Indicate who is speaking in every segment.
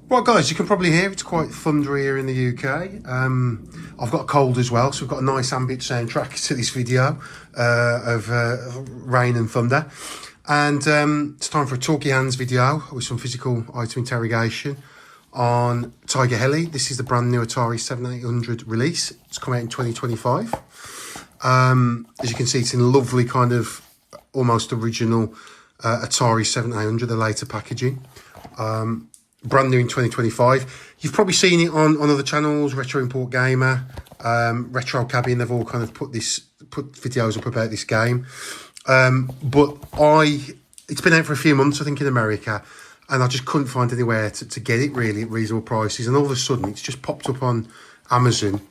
Speaker 1: Right guys, you can probably hear it's quite thundery here in the UK. I've got a cold as well, so we've got a nice ambient soundtrack to this video of rain and thunder. And it's time for a talkie hands video with some physical item interrogation on Tiger-Heli. This is the brand new Atari 7800 release. It's come out in 2025. As you can see, it's in lovely kind of almost original Atari 7800, the later packaging. Brand new in 2025. You've probably seen it on other channels, Retro Import Gamer, Retro Cabin. They've all kind of put videos up about this game. But it's been out for a few months, I think, in America, and I just couldn't find anywhere to get it really at reasonable prices. And all of a sudden, it's just popped up on Amazon,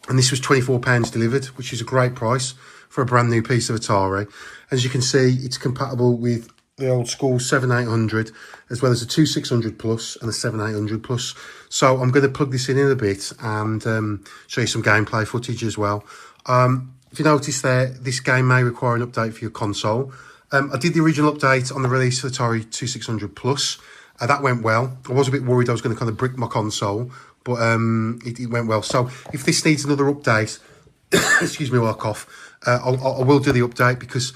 Speaker 1: and this was £24 delivered, which is a great price for a brand new piece of Atari. As you can see, it's compatible with the old school 7800, as well as a 2600 plus and a 7800 plus. So I'm going to plug this in a bit and show you some gameplay footage as well. If you notice there, this game may require an update for your console. I did the original update on the release of the Atari 2600 plus. That went well. I was a bit worried I was going to kind of brick my console, but it went well. So if this needs another update, excuse me while I cough, I will do the update, because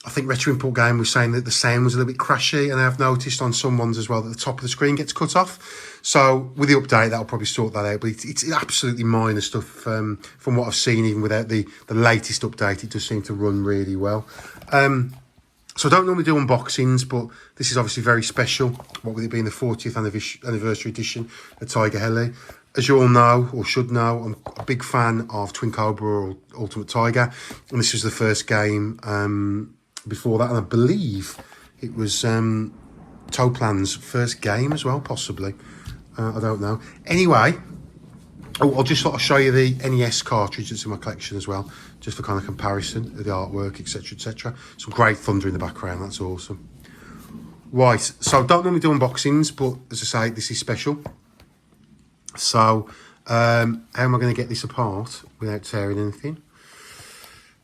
Speaker 1: I think Retro Import Game was saying that the sound was a little bit crashy, and I've noticed on some ones as well that the top of the screen gets cut off. So with the update, that'll probably sort that out. But it's absolutely minor stuff from what I've seen. Even without the latest update, it does seem to run really well. So I don't normally do unboxings, but this is obviously very special. What with it being the 40th anniversary edition of Tiger-Heli. As you all know, or should know, I'm a big fan of Twin Cobra or Ultimate Tiger, and this was the first game before that, and I believe it was Toplan's first game as well, possibly. I don't know. Anyway, I'll just sort of show you the NES cartridge that's in my collection as well, just for kind of comparison of the artwork, etc, etc. Some great thunder in the background, that's awesome. Right, so I don't normally do unboxings, but as I say, this is special. So, how am I going to get this apart without tearing anything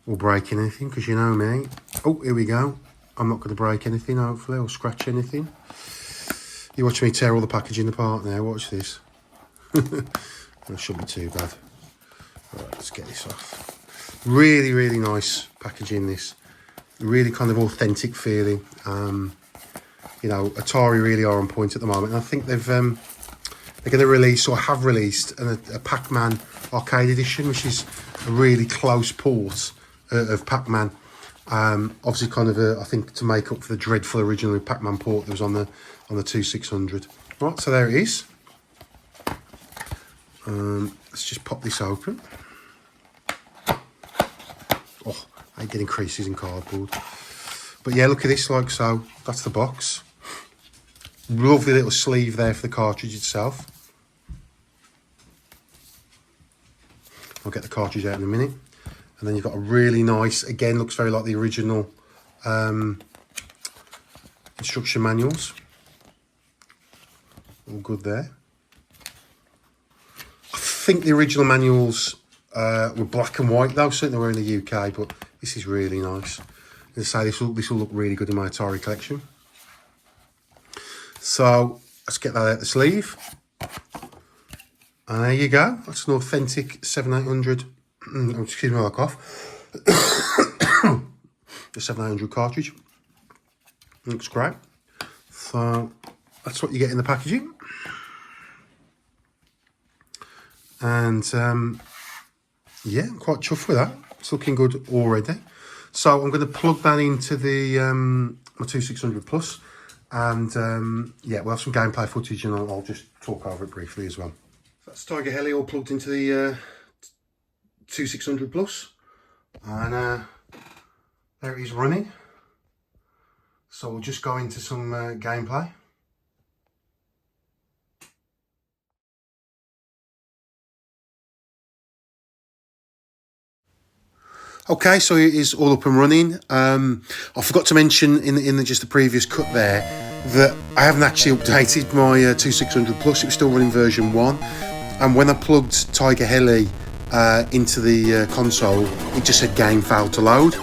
Speaker 1: or breaking anything? Because you know me. Oh, here we go. I'm not going to break anything, hopefully, or scratch anything. You watch me tear all the packaging apart now. Watch this. That shouldn't be too bad. Right, let's get this off. Really, really nice packaging, this. Really kind of authentic feeling. You know, Atari really are on point at the moment. And I think they're going to release, or have released, a Pac-Man arcade edition, which is a really close port of Pac-Man. Obviously, kind of I think to make up for the dreadful original Pac-Man port that was on the 2600. Right, so there it is. Let's just pop this open. Oh, I hate getting creases in cardboard. But yeah, look at this, like so. That's the box. Lovely little sleeve there for the cartridge itself. I'll get the cartridge out in a minute. And then you've got a really nice, again, looks very like the original instruction manuals. All good there. I think the original manuals were black and white though, certainly were in the UK, but this is really nice. As I say, this will look really good in my Atari collection. So let's get that out the sleeve. And there you go. That's an authentic 7800. Excuse me while I cough. The 7800 cartridge. Looks great. So that's what you get in the packaging. And yeah, I'm quite chuffed with that. It's looking good already. So I'm going to plug that into the my 2600 plus. And yeah, we'll have some gameplay footage, and I'll just talk over it briefly as well. So that's Tiger-Heli all plugged into the 2600 plus, and there it is running. So we'll just go into some gameplay. Okay, so it is all up and running. I forgot to mention in just the previous cut there that I haven't actually updated my 2600 plus. It was still running version 1, and when I plugged Tiger-Heli into the console, it just said game failed to load.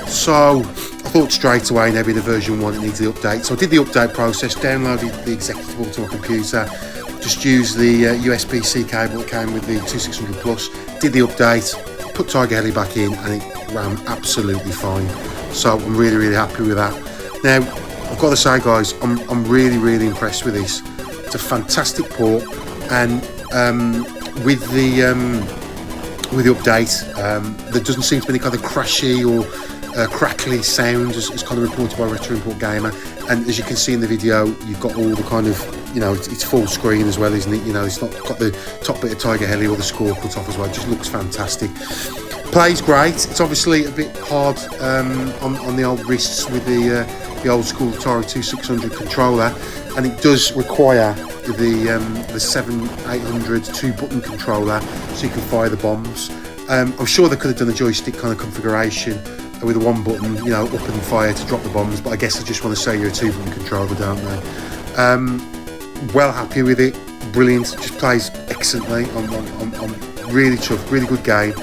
Speaker 1: So I thought straight away, maybe the version 1 it needs the update. So I did the update process, downloaded the executable to my computer, just used the USB-C cable that came with the 2600 Plus, did the update, put Tiger-Heli back in, and it ran absolutely fine. So I'm really, really happy with that. Now, I've got to say, guys, I'm really, really impressed with this. It's a fantastic port, and with the update, there doesn't seem to be any kind of crashy or crackly sound as kind of reported by Retro Import Gamer. And as you can see in the video, you've got all the kind of, you know, it's full screen as well, isn't it? You know, it's not got the top bit of Tiger-Heli or the score cut off as well. It just looks fantastic. Plays great. It's obviously a bit hard on the old wrists with the old school Atari 2600 controller, and it does require the 7800 2-button controller so you can fire the bombs. I'm sure they could have done a joystick kind of configuration with a 1 button, you know, up and fire to drop the bombs, but I guess I just want to say you're a 2-button controller, don't they? Well happy with it, brilliant, just plays excellently. I'm really chuffed, really good game.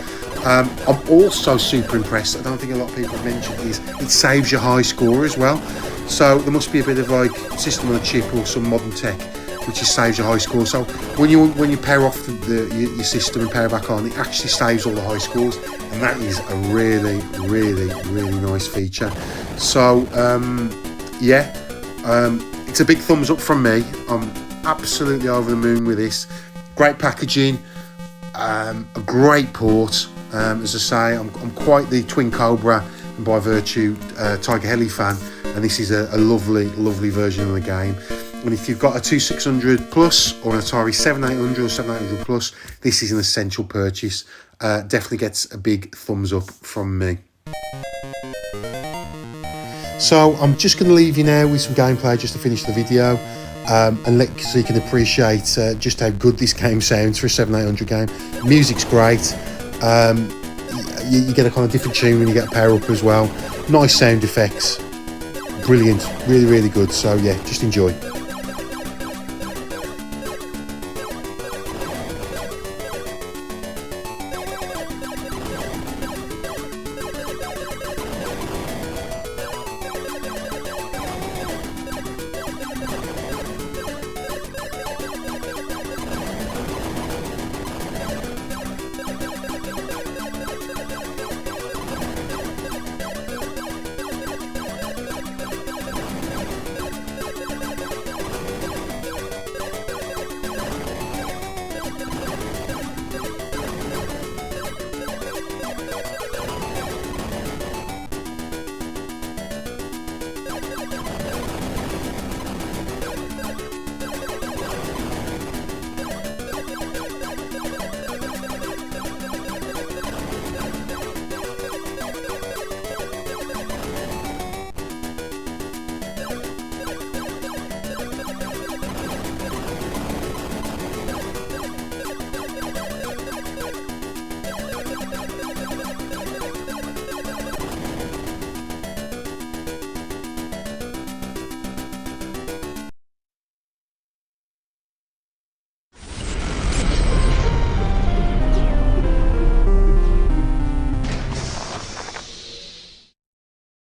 Speaker 1: I'm also super impressed, I don't think a lot of people have mentioned, is it saves your high score as well. So there must be a bit of like system on a chip or some modern tech which is saves your high score. So when you pair off your system and pair it back on, it actually saves all the high scores, and that is a really, really, really nice feature. So yeah, it's a big thumbs up from me. I'm absolutely over the moon with this. Great packaging, a great port. As I say, I'm quite the Twin Cobra and by virtue Tiger-Heli fan, and this is a lovely, lovely version of the game. And if you've got a 2600 Plus or an Atari 7800 or 7800 Plus, this is an essential purchase. Definitely gets a big thumbs up from me. So I'm just going to leave you now with some gameplay just to finish the video, and so you can appreciate just how good this game sounds for a 7800 game. Music's great. You get a kind of different tune when you get a power up as well. Nice sound effects. Brilliant. Really, really good. So yeah, just enjoy.